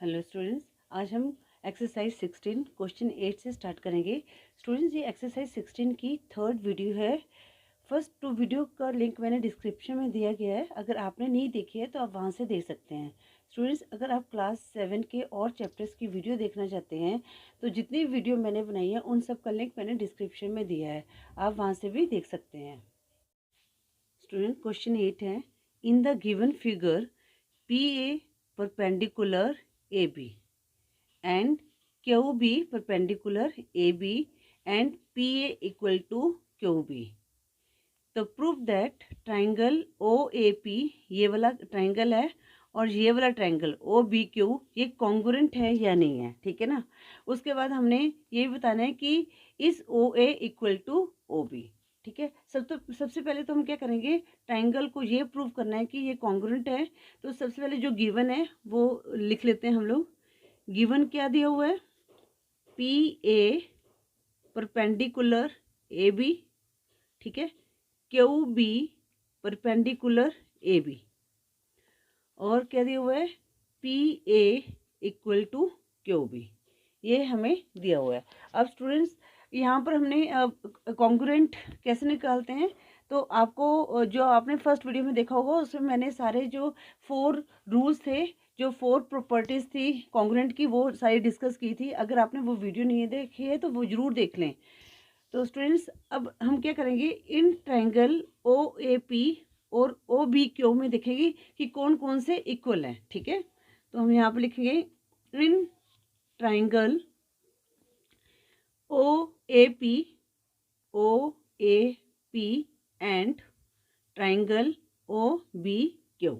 Hello students, आज हम exercise 16 question 8 से स्टार्ट करेंगे। स्टूडेंट्स, ये एक्सरसाइज 16 की थर्ड वीडियो है। फर्स्ट 2 वीडियो का लिंक मैंने डिस्क्रिप्शन में दिया गया है। अगर आपने नहीं देखी है तो आप वहाँ से देख सकते हैं। स्टूडेंट्स, अगर आप क्लास 7 के और चैप्टर्स की वीडियो देखना चाहते हैं तो जितनी वीडियो मैंने बनाई है उन सब का लिंक मैंने डिस्क्रिप्शन में दिया है, आप वहाँ से भी देख सकते हैं। स्टूडेंट, क्वेश्चन 8 है, in the given figure PA perpendicular AB and QB perpendicular AB and PA equal to QB. तो प्रूव दैट ट्राइंगल OAP, ये वाला ट्राइंगल है और ये वाला ट्राइंगल OBQ ये कॉन्ग्रुएंट है या नहीं है, ठीक है ना। उसके बाद हमने ये बताना है कि इस OA इक्वल टू OB, ठीक है। सबसे पहले तो हम क्या करेंगे, ट्राइंगल को ये प्रूव करना है कि ये कॉन्ग्रुएंट है। तो सबसे पहले जो गिवन है वो लिख लेते हैं हम लोग। गिवन क्या दिया हुआ है, PA परपेंडिकुलर AB, ठीक है, QB परपेंडिकुलर AB, और क्या दिया हुआ है, PA इक्वल टू QB, ये हमें दिया हुआ है। अब स्टूडेंट्स, यहाँ पर हमने कॉन्ग्रुएंट कैसे निकालते हैं, तो आपको जो आपने फर्स्ट वीडियो में देखा होगा उसमें मैंने सारे जो 4 रूल्स थे, जो 4 प्रॉपर्टीज़ थी कॉन्ग्रुएंट की, वो सारी डिस्कस की थी। अगर आपने वो वीडियो नहीं देखी है तो वो ज़रूर देख लें। तो स्टूडेंट्स, अब हम क्या करेंगे, इन ट्राइंगल OAP और OBQ में देखेंगे कि कौन कौन से इक्वल हैं, ठीक है। तो हम यहाँ पर लिखेंगे in triangle OAP and triangle OBQ,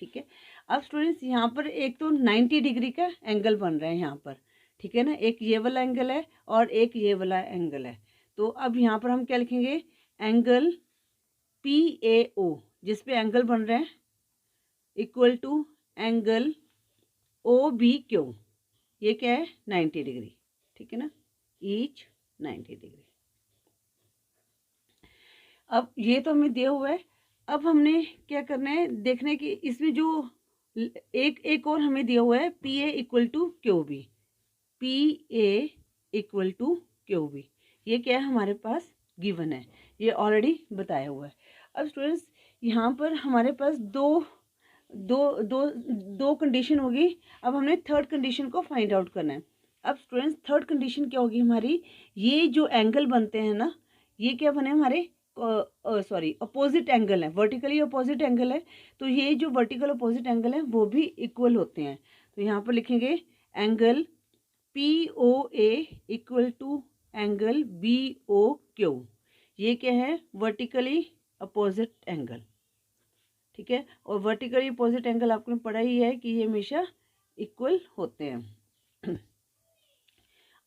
ठीक है। अब स्टूडेंट्स, यहाँ पर एक तो 90 डिग्री का एंगल बन रहा है यहाँ पर, ठीक है ना। एक ये वाला एंगल है और एक ये वाला एंगल है। तो अब यहाँ पर हम क्या लिखेंगे, एंगल PAO जिस पे एंगल बन रहा है इक्वल टू एंगल OBQ, ये क्या है, 90 डिग्री, ठीक है ना, ईच 90 डिग्री। अब ये तो हमें दिया हुआ है। अब हमने क्या करना है, देखने की इसमें जो एक और हमें दिया हुआ है, PA equal to QB, PA equal to QB, ये क्या है, हमारे पास गिवन है, ये ऑलरेडी बताया हुआ है। अब स्टूडेंट्स, यहाँ पर हमारे पास दो कंडीशन होगी। अब हमने थर्ड कंडीशन को फाइंड आउट करना है। अब स्टूडेंट्स, थर्ड कंडीशन क्या होगी हमारी, ये जो एंगल बनते हैं ना, ये क्या बने हमारे अपोजिट एंगल है, वर्टिकली अपोजिट एंगल है। तो ये जो वर्टिकल अपोजिट एंगल है वो भी इक्वल होते हैं। तो यहाँ पर लिखेंगे angle POA equal to angle BOQ, ये क्या है, वर्टिकली अपोजिट एंगल, ठीक है। और वर्टिकली अपोजिट एंगल आपने पढ़ा ही है कि ये हमेशा इक्वल होते हैं।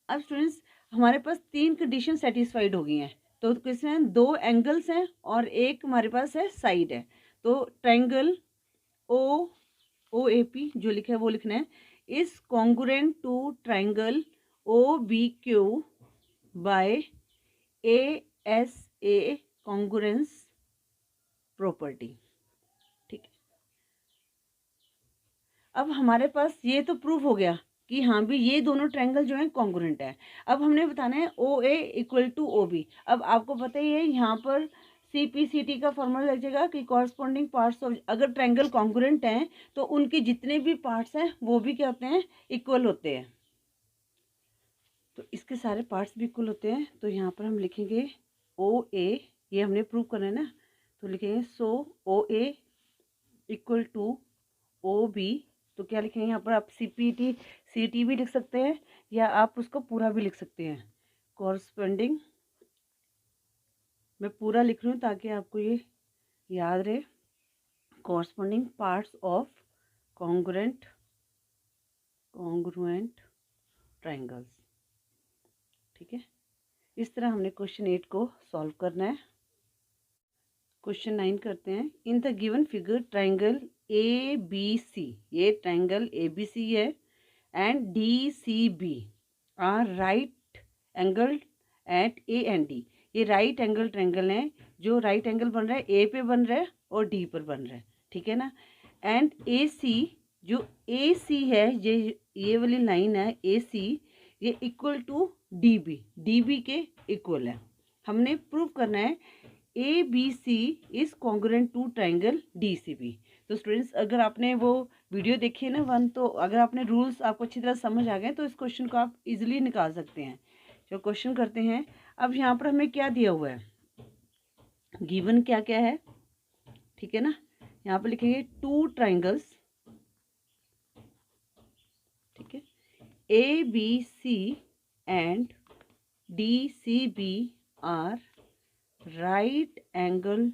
अब स्टूडेंट्स, हमारे पास 3 कंडीशन सेटिस्फाइड हो गई हैं। तो किसमें 2 एंगल्स हैं और एक हमारे पास है साइड है। तो ट्राइंगल OAP जो लिखा है वो लिखना है, is congruent to triangle OBQ by ASA congruence property, ठीक है। अब हमारे पास ये तो प्रूफ हो गया कि हाँ भी ये दोनों ट्रायंगल जो हैं कॉन्ग्रुएंट है। अब हमने बताना है OA इक्वल टू OB। अब आपको पता ही है यहाँ पर CPCT का फॉर्मूला लग जाएगा कि कॉरस्पॉन्डिंग पार्ट्स ऑफ, अगर ट्रायंगल कॉन्ग्रुएंट हैं तो उनके जितने भी पार्ट्स हैं वो भी क्या होते हैं, इक्वल होते हैं। तो इसके सारे पार्ट्स भी इक्वल होते हैं। तो यहाँ पर हम लिखेंगे OA, ये हमने प्रूव करना है ना, तो लिखेंगे सो OA इक्वल टू OB। तो क्या लिखेंगे यहाँ पर, आप CT भी लिख सकते हैं या आप उसको पूरा भी लिख सकते हैं। कॉरस्पॉन्डिंग, मैं पूरा लिख रही हूँ ताकि आपको ये याद रहे, corresponding parts of congruent triangles, ठीक है। इस तरह हमने क्वेश्चन 8 को सॉल्व करना है। क्वेश्चन 9 करते हैं। In the given figure triangle ABC, ये ट्राइंगल ABC है, and DCB are right angle at A and D, ये राइट एंगल ट्राइंगल है। जो राइट एंगल बन रहा है A पे बन रहा है और D पर बन रहा है, ठीक है ना। एंड AC जो ए सी है, ये वाली लाइन है ए सी, ये equal to D B, D B के इक्वल है। हमने प्रूव करना है A B C is congruent to triangle D C B. तो स्टूडेंट्स, अगर आपने वो वीडियो देखी है ना 1, तो अगर आपने रूल्स आपको अच्छी तरह समझ आ गए तो इस क्वेश्चन को आप इजीली निकाल सकते हैं। जो क्वेश्चन करते हैं, अब यहाँ पर हमें क्या दिया हुआ है, गिवन क्या क्या है, ठीक है ना। यहाँ पर लिखेंगे 2 ट्राइंगल्स, ठीक है, A B C and D C B are right angle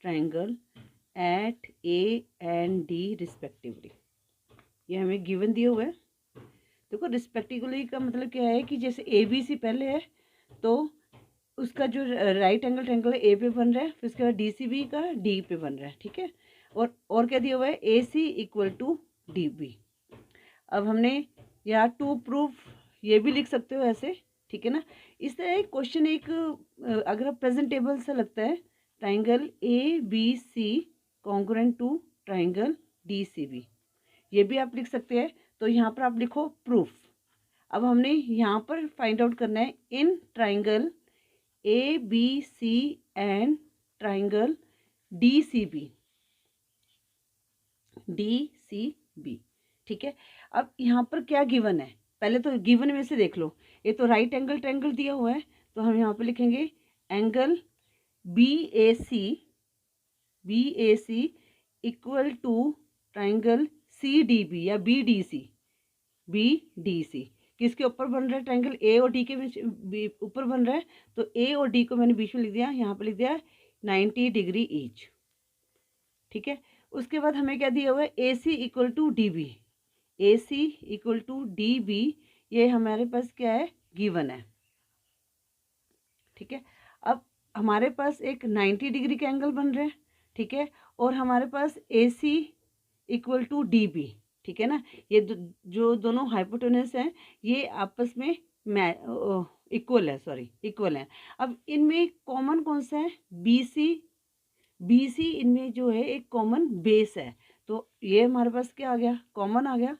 triangle at A and D respectively. ये हमें गिवन दिया हुआ है। देखो रिस्पेक्टिवली का मतलब क्या है कि जैसे ए बी सी पहले है तो उसका जो राइट एंगल ट्रायंगल है ए पे बन रहा है, फिर उसके बाद डी सी बी का डी पे बन रहा है, ठीक है। और क्या दिया हुआ है, A C equal to D B. अब हमने यहाँ टू प्रूफ ये भी लिख सकते हो ऐसे, ठीक है ना। इस तरह एक क्वेश्चन एक अगर आप प्रेजेंटेबल सा लगता है, triangle A B C congruent to triangle D C B, ये भी आप लिख सकते हैं। तो यहाँ पर आप लिखो प्रूफ। अब हमने यहाँ पर फाइंड आउट करना है in triangle A B C and triangle D C B, ठीक है। अब यहाँ पर क्या गिवन है, पहले तो गिवन में से देख लो। ये तो राइट एंगल ट्रायंगल दिया हुआ है, तो हम यहाँ पे लिखेंगे angle B A C equal to triangle C D B या बी डी सी। किसके ऊपर बन रहा है, ट्रायंगल ए और डी के बीच ऊपर बन रहा है, तो ए और डी को मैंने बीच में लिख दिया, यहाँ पे लिख दिया 90 डिग्री ईच, ठीक है। उसके बाद हमें क्या दिया हुआ है, A C equal to D B, A C equal to D B, ये हमारे पास क्या है, गिवन है, ठीक है। अब हमारे पास एक 90 डिग्री का एंगल बन रहा है, ठीक है, और हमारे पास ए C equal to D B, ठीक है ना। ये जो दोनों हाइपोटेनस हैं ये आपस में इक्वल है। अब इनमें कॉमन कौन सा है, बी सी इनमें जो है एक कॉमन बेस है, तो ये हमारे पास क्या आ गया, कॉमन आ गया,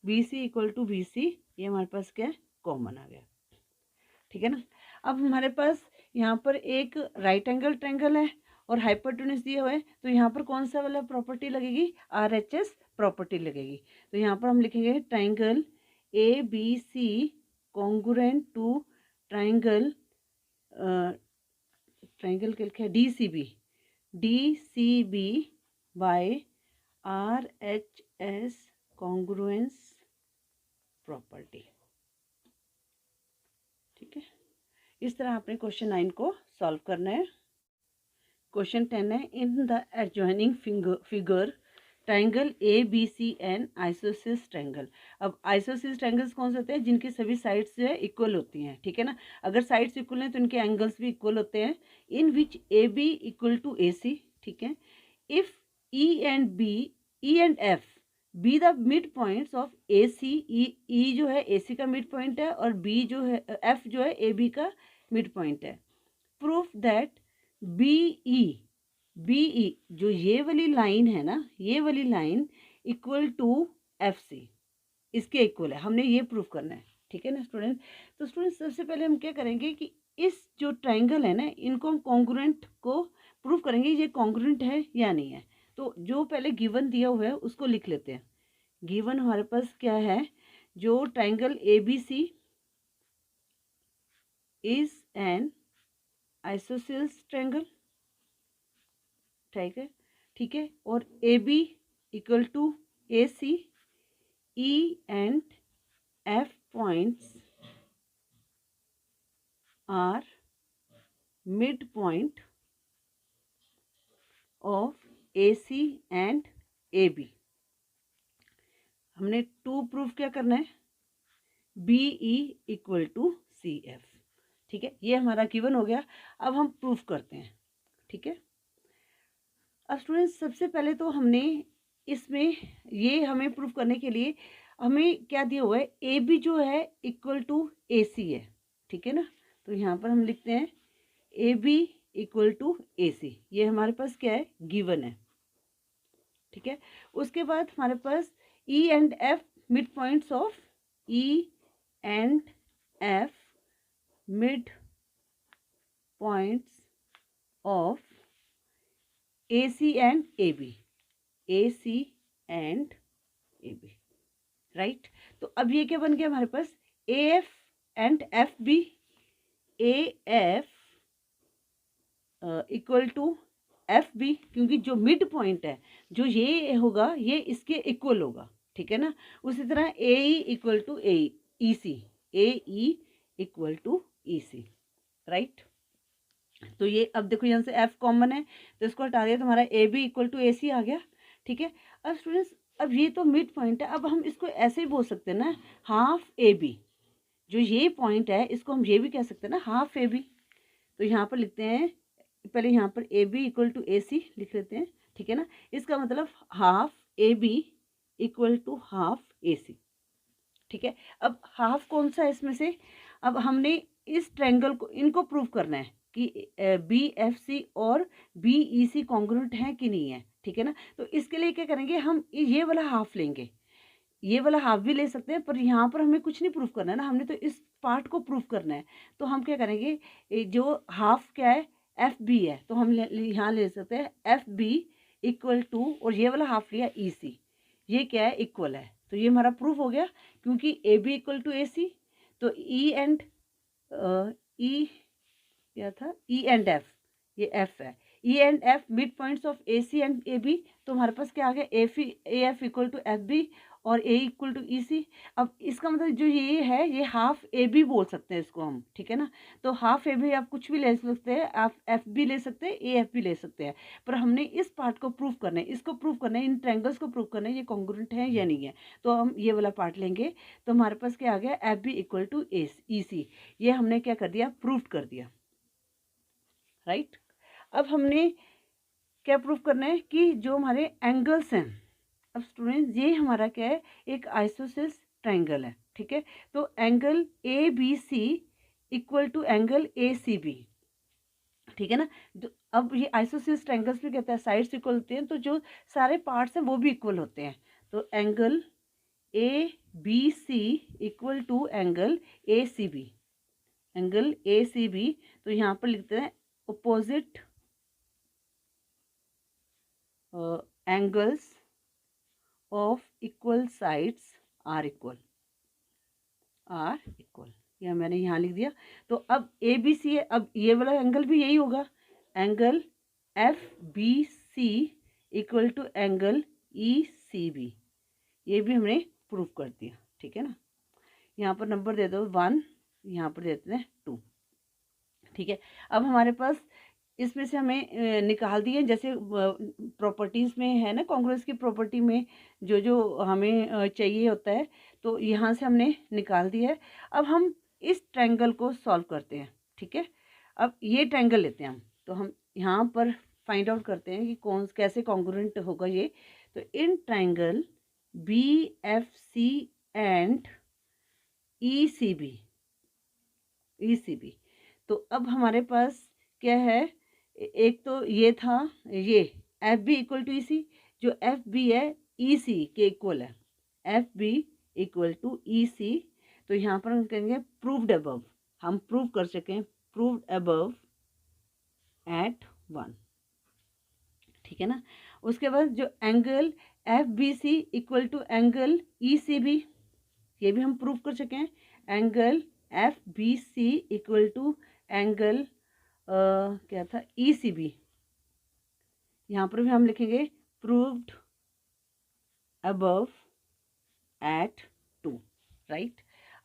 B C equal to B C, ये हमारे पास क्या है, कॉमन आ गया, ठीक है ना। अब हमारे पास यहाँ पर एक राइट एंगल ट्रायंगल है और हाइपोटेनस दिया हुआ है, तो यहाँ पर कौन सा वाला प्रॉपर्टी लगेगी, RHS प्रॉपर्टी लगेगी। तो यहाँ पर हम लिखेंगे triangle A B C congruent to triangle क्या लिखा है, D C B by RHS congruence property, ठीक है। इस तरह आपने क्वेश्चन 9 को सॉल्व करना है। क्वेश्चन 10 है, in the adjoining figure triangle A B C and आइसोसिस ट्राइंगल। अब आइसोसिस ट्राइंगल्स कौन से होते हैं, जिनकी सभी साइड्स जो है इक्वल होती हैं, ठीक है ना। अगर साइड्स इक्वल हैं तो इनके एंगल्स भी इक्वल होते हैं। In which A B equal to A C, ठीक है। If E and F be the mid points of A C, E जो है ए सी का मिड पॉइंट है और बी जो है एफ जो है ए बी का मिड पॉइंट है। प्रूफ दैट बी ई जो ये वाली लाइन है ना, ये वाली line equal to F C, इसके इक्वल है, हमने ये प्रूफ करना है, ठीक है ना स्टूडेंट। तो स्टूडेंट सबसे पहले हम क्या करेंगे कि इस जो ट्राइंगल है ना, इनको हम कॉन्ग्रुएंट को प्रूफ करेंगे, ये कॉन्ग्रुएंट है या नहीं है। तो जो पहले गिवन दिया हुआ है उसको लिख लेते हैं। गिवन हमारे पास क्या है, जो triangle A B C is an isosceles triangle, ठीक है, और A B equal to A C, E and F points are mid point of A C and A B. हमने टू प्रूफ क्या करना है, B E equal to C F, ठीक है, ये हमारा गिवन हो गया। अब हम प्रूफ करते हैं, ठीक है। अब स्टूडेंट्स सबसे पहले तो हमने इसमें ये हमें प्रूफ करने के लिए हमें क्या दिया हुआ है, ए बी जो है इक्वल टू ए सी है, ठीक है ना। तो यहाँ पर हम लिखते हैं ए B equal to A C, ये हमारे पास क्या है, गिवन है, ठीक है। उसके बाद हमारे पास E and F mid points of E and F mid points of A C and A B, A C and A B, right. तो अब ये क्या बन गया हमारे पास, A F and F B, A F equal to F B, क्योंकि जो मिड पॉइंट है जो ये होगा ये इसके इक्वल होगा, ठीक है ना। उसी तरह A E equal to A E C, A E equal to E C, right. तो ये अब देखो यहाँ से एफ कॉमन है तो इसको हटा दिया, तुम्हारा ए बी इक्वल टू ए सी आ गया, ठीक है। अब स्टूडेंट्स अब ये तो मिड पॉइंट है, अब हम इसको ऐसे ही बोल सकते हैं ना, हाफ ए बी, जो ये पॉइंट है इसको हम ये भी कह सकते हैं ना, हाफ ए बी। तो यहाँ पर लिखते हैं, पहले यहाँ पर A B equal to A C लिख लेते हैं, ठीक है ना। इसका मतलब half A B equal to half A C, ठीक है। अब हाफ कौन सा है इसमें से, अब हमने इस ट्रायंगल को इनको प्रूव करना है कि बी एफ सी और बी ई सी कॉन्ग्रुएंट है कि नहीं है, ठीक है ना। तो इसके लिए क्या करेंगे, हम ये वाला हाफ लेंगे, ये वाला हाफ भी ले सकते हैं, पर यहाँ पर हमें कुछ नहीं प्रूफ करना है ना, हमने तो इस पार्ट को प्रूफ करना है। तो हम क्या करेंगे, जो हाफ क्या है एफ बी है, तो हम यहाँ ले सकते हैं एफ बी इक्वल टू, और ये वाला हाफ लिया ई सी, ये क्या है इक्वल है, तो ये हमारा प्रूफ हो गया, क्योंकि A B equal to A C. तो ई एंड ई क्या था, ई एंड एफ, ये एफ है, E and F mid points of A C and A B, तो हमारे पास क्या आ गया, A F equal to F B और ए इक्वल टू ई सी। अब इसका मतलब जो ये है ये हाफ ए बी बोल सकते हैं इसको हम, ठीक है ना। तो हाफ ए बी आप कुछ भी ले सकते हैं, आप एफ बी ले सकते हैं, ए एफ भी ले सकते हैं, पर हमने इस पार्ट को प्रूव करना है, इसको प्रूव करना है, इन ट्रायंगल्स को प्रूव करना है ये कॉन्ग्रुएंट है या नहीं है। तो हम ये वाला पार्ट लेंगे, तो हमारे पास क्या आ गया, F B equal to E सी, ये हमने क्या कर दिया, प्रूव कर दिया, राइट। अब हमने क्या प्रूव करना है कि जो हमारे एंगल्स हैं, अब स्टूडेंट्स ये हमारा क्या है, एक आइसोसेलेस ट्रायंगल है, ठीक है। तो angle A B C equal to angle A C B, ठीक है ना। तो अब ये आइसोसेलेस ट्रायंगल्स में कहता है साइड्स इक्वल होते हैं, तो जो सारे पार्ट्स हैं वो भी इक्वल होते हैं। तो angle A B C equal to angle A C B, angle A C B, तो यहाँ पर लिखते हैं opposite angles of equal sides are equal, यह मैंने यहाँ लिख दिया। तो अब ए बी सी है, अब ये वाला एंगल भी यही होगा, angle F B C equal to angle E C B, ये भी हमने प्रूव कर दिया, ठीक है ना। यहाँ पर नंबर दे दो 1, यहाँ पर देते हैं 2, ठीक है। अब हमारे पास इसमें से हमें निकाल दिए, जैसे प्रॉपर्टीज़ में है ना, कांग्रेस की प्रॉपर्टी में जो जो हमें चाहिए होता है, तो यहाँ से हमने निकाल दिया है। अब हम इस ट्रायंगल को सॉल्व करते हैं, ठीक है। अब ये ट्रायंगल लेते हैं हम, तो हम यहाँ पर फाइंड आउट करते हैं कि कैसे कॉन्ग्रुएंट होगा ये। तो in triangle B F C and E C B, तो अब हमारे पास क्या है, एक तो ये था, ये F B equal to E सी, जो एफ बी है ई सी के इक्वल है, F B equal to E सी। तो यहाँ पर हम कहेंगे प्रूव्ड अबव, हम प्रूव कर सकें प्रूव्ड अबव एट 1, ठीक है ना। उसके बाद जो angle F B C equal to angle E C B, ये भी हम प्रूव कर सकें, angle F B C equal to angle क्या था ई सी बी, यहाँ पर भी हम लिखेंगे प्रूव्ड अबव एट 2, राइट।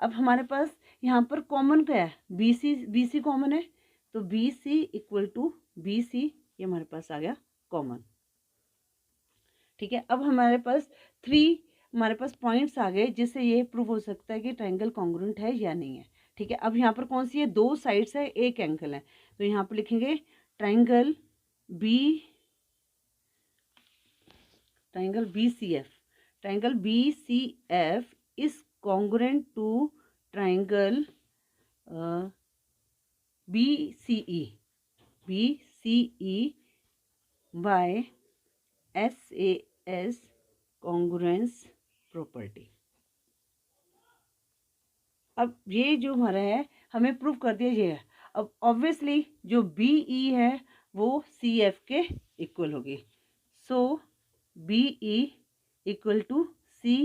अब हमारे पास यहाँ पर कॉमन क्या है, बी सी कॉमन है, तो B C equal to B C, ये हमारे पास आ गया कॉमन, ठीक है। अब हमारे पास 3 हमारे पास पॉइंट्स आ गए जिससे ये प्रूव हो सकता है कि ट्रायंगल कॉन्ग्रुएंट है या नहीं है, ठीक है। अब यहाँ पर कौन सी है, 2 साइड्स है, एक एंगल है, तो यहाँ पर लिखेंगे triangle B C F is congruent to triangle B C E by edge congruence property. अब ये जो हमारा है हमें प्रूव कर दिया ये है। अब ऑब्वियसली जो बी ई है वो सी एफ के इक्वल होगी। So B E equal to C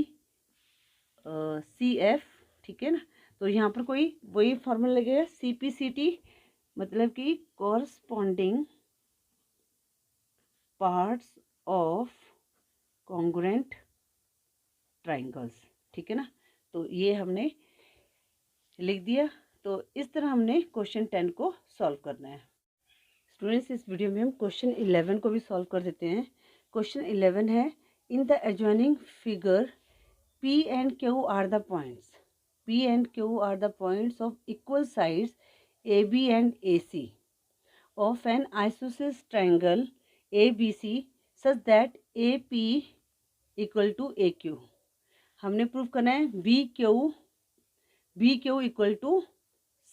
F, ठीक है ना। तो यहाँ पर कोई वही फॉर्मूला लगेगा सी पी सी टी, मतलब कि corresponding parts of congruent triangles, ठीक है ना। तो ये हमने लिख दिया। तो इस तरह हमने क्वेश्चन 10 को सॉल्व करना है। स्टूडेंट्स इस वीडियो में हम क्वेश्चन 11 को भी सॉल्व कर देते हैं। क्वेश्चन 11 है, in the adjoining figure P and Q are the points. P and Q are the points of equal sides AB and AC of an isosceles triangle ABC such that AP equal to AQ. हमने prove करना है BQ equal to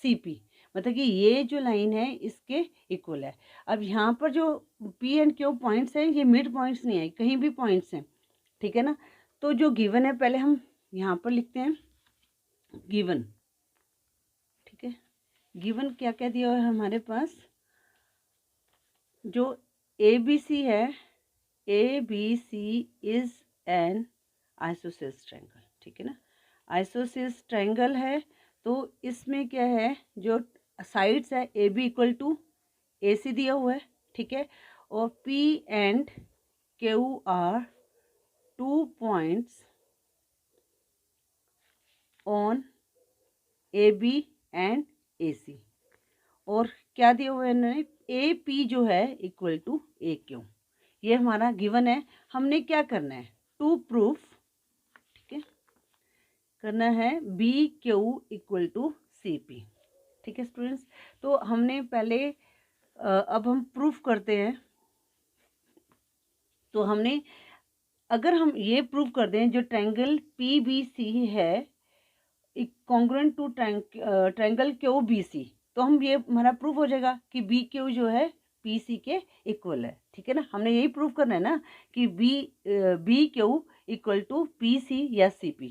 CP, मतलब कि ये जो line है इसके equal है। अब यहाँ पर जो P and Q पॉइंट्स हैं ये मिड पॉइंट्स नहीं है, कहीं भी पॉइंट्स हैं, ठीक है ना। तो जो गिवन है पहले हम यहाँ पर लिखते हैं गिवन, ठीक है। गिवन क्या क्या दिया हुआ है हमारे पास, जो ABC है, ABC is an isosceles triangle, ठीक है ना। आइसोसेलेस ट्रायंगल है तो इसमें क्या है, जो साइड्स है AB इक्वल टू AC दिया हुआ है, ठीक है। और P and Q are 2 points on AB and AC। और क्या दिया हुआ है इन्होंने, AP जो है इक्वल टू AQ। ये हमारा गिवन है। हमने क्या करना है, टू प्रूफ, ठीक है, करना है BQ इक्वल टू CP, ठीक है स्टूडेंट्स। तो हमने पहले अब हम प्रूफ करते हैं। तो हमने अगर हम ये प्रूव कर दें जो ट्रायंगल PBC है कॉन्ग्रुएंट टू ट्रायंगल QBC, तो हम ये हमारा प्रूफ हो जाएगा कि BQ जो है PC के इक्वल है, ठीक है ना। हमने यही प्रूव करना है ना कि BQ इक्वल टू PC या CP,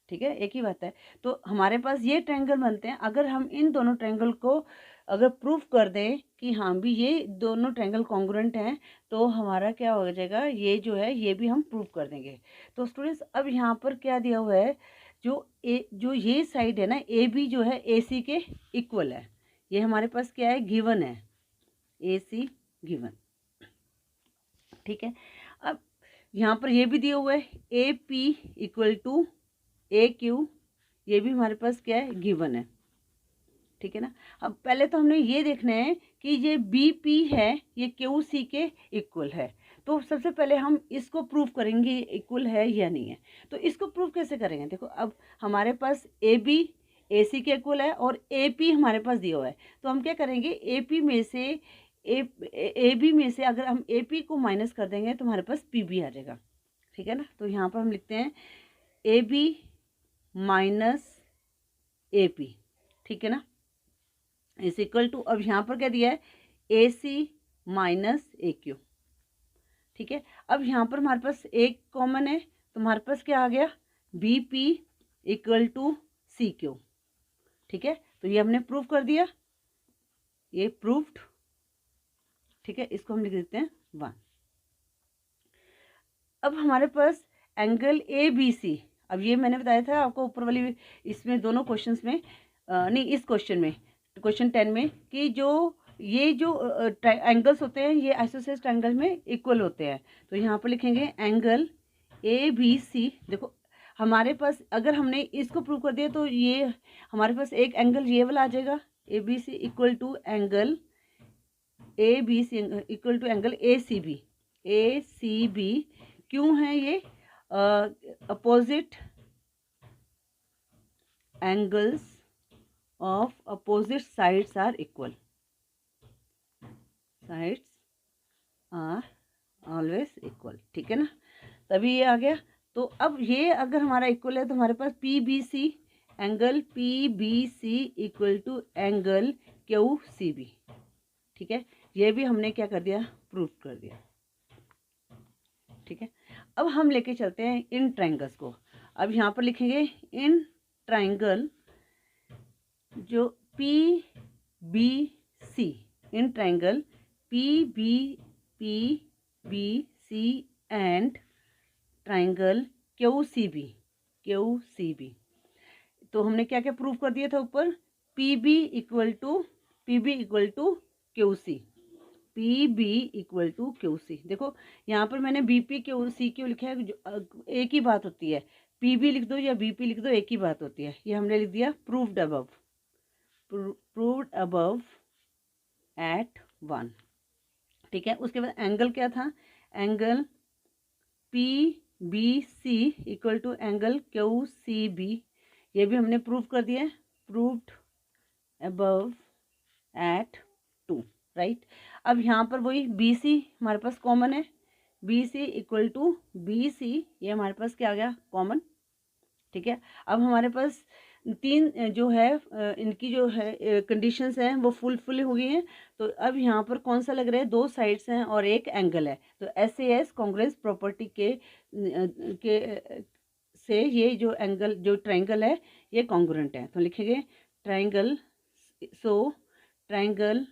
ठीक है, एक ही बात है। तो हमारे पास ये ट्रायंगल बनते हैं। अगर हम इन दोनों ट्रायंगल को अगर प्रूफ कर दें कि हाँ भी ये दोनों ट्रायंगल कॉन्ग्रुएंट हैं, तो हमारा क्या हो जाएगा, ये जो है ये भी हम प्रूफ कर देंगे। तो स्टूडेंट्स अब यहाँ पर क्या दिया हुआ है, जो ये साइड है ना AB जो है AC के इक्वल है। ये हमारे पास क्या है, गिवन है, AC गिवन, ठीक है। अब यहाँ पर ये भी दिया हुआ है AP इक्वल टू AQ, ये भी हमारे पास क्या है, गिवन है, ठीक है ना। अब पहले तो हमने ये देखना है कि ये BP है ये QC के इक्वल है। तो सबसे पहले हम इसको प्रूव करेंगे इक्वल है या नहीं है। तो इसको प्रूव कैसे करेंगे, देखो अब हमारे पास AB AC के इक्वल है और AP हमारे पास दिया हुआ है। तो हम क्या करेंगे, AB में से AB में से अगर हम AP को माइनस कर देंगे तो हमारे पास PB आ जाएगा, ठीक है ना। तो यहाँ पर हम लिखते हैं AB माइनस AP, ठीक है ना, इज इक्वल टू, अब यहाँ पर क्या दिया है, AC माइनस AQ, ठीक है। अब यहाँ पर हमारे पास एक कॉमन है तो हमारे पास क्या आ गया, BP इक्वल टू CQ, ठीक है। तो ये हमने प्रूव कर दिया, ये प्रूव्ड, ठीक है। इसको हम लिख देते हैं 1। अब हमारे पास एंगल ABC, अब ये मैंने बताया था आपको ऊपर वाली इसमें दोनों क्वेश्चंस में नहीं इस क्वेश्चन में, क्वेश्चन 10 में, कि ये जो एंगल्स होते हैं ये आइसोसेलेस ट्रायंगल में इक्वल होते हैं। तो यहाँ पर लिखेंगे एंगल ABC। देखो हमारे पास अगर हमने इसको प्रूव कर दिया तो ये हमारे पास एक एंगल ये वाला आ जाएगा, ABC equal to angle ABC equal to angle ACB। क्यों है ये, opposite angles of opposite sides are equal, sides are always equal, ठीक है ना। तभी ये आ गया। तो अब ये अगर हमारा इक्वल है तो हमारे पास PBC angle PBC equal to angle QCB, ठीक है। ये भी हमने क्या कर दिया, प्रूफ कर दिया, ठीक है। अब हम लेके चलते हैं इन ट्राइंगल्स को। अब यहाँ पर लिखेंगे इन ट्राइंगल जो P B C, in triangle P B C and triangle Q C B. तो हमने क्या क्या प्रूव कर दिया था ऊपर, P B equal to Q C, देखो यहाँ पर मैंने B P Q C Q लिखा है, एक ही बात होती है, पी बी लिख दो या बी पी लिख दो, एक ही बात होती है। ये हमने लिख दिया प्रूव्ड अबव एट 1, ठीक है। उसके बाद एंगल क्या था, angle P B C equal to angle Q C B, ये भी हमने प्रूव कर दिया, प्रूव्ड अबव एट 2, राइट। अब यहाँ पर वही बी सी हमारे पास कॉमन है, B C equal to B C, ये हमारे पास क्या आ गया, कॉमन, ठीक है। अब हमारे पास तीन जो है इनकी जो है कंडीशंस हैं वो फुल हो गई हैं। तो अब यहाँ पर कौन सा लग रहा है, दो साइड्स हैं और एक एंगल है, तो SAS कॉन्ग्रुएंस प्रॉपर्टी के से ये जो एंगल जो ट्राइंगल है ये कॉन्ग्रुएंट है। तो लिखेंगे triangle, so triangle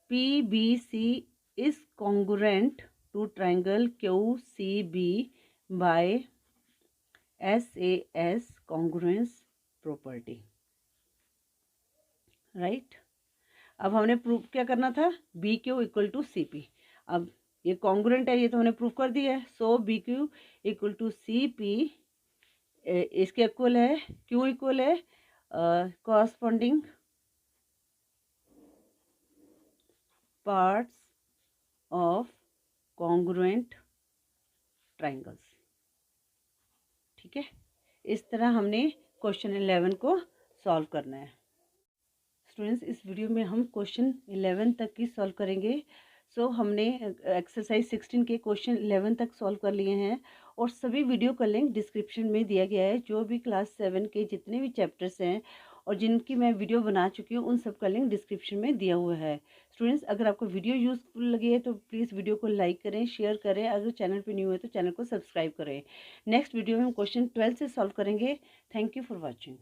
PBC is congruent to triangle QCB by SAS congruence property, right. अब हमने प्रूव क्या करना था, BQ इक्वल टू CP। अब ये कॉन्ग्रुएंट है, ये तो हमने प्रूव कर दिया है। सो BQ इक्वल टू CP इसके इक्वल है, Q इक्वल है corresponding parts of congruent triangles, ठीक है। इस तरह हमने क्वेश्चन 11 को सॉल्व करना है। स्टूडेंट्स, इस वीडियो में हम क्वेश्चन 11 तक की सॉल्व करेंगे। सो हमने एक्सरसाइज 16 के क्वेश्चन 11 तक सॉल्व कर लिए हैं और सभी वीडियो का लिंक डिस्क्रिप्शन में दिया गया है। जो भी क्लास 7 के जितने भी चैप्टर्स हैं और जिनकी मैं वीडियो बना चुकी हूँ उन सब का लिंक डिस्क्रिप्शन में दिया हुआ है। स्टूडेंट्स, अगर आपको वीडियो यूज़फुल लगी है तो प्लीज़ वीडियो को लाइक करें, शेयर करें। अगर चैनल पे न्यू है तो चैनल को सब्सक्राइब करें। नेक्स्ट वीडियो में हम क्वेश्चन 12 से सॉल्व करेंगे। Thank you for watching.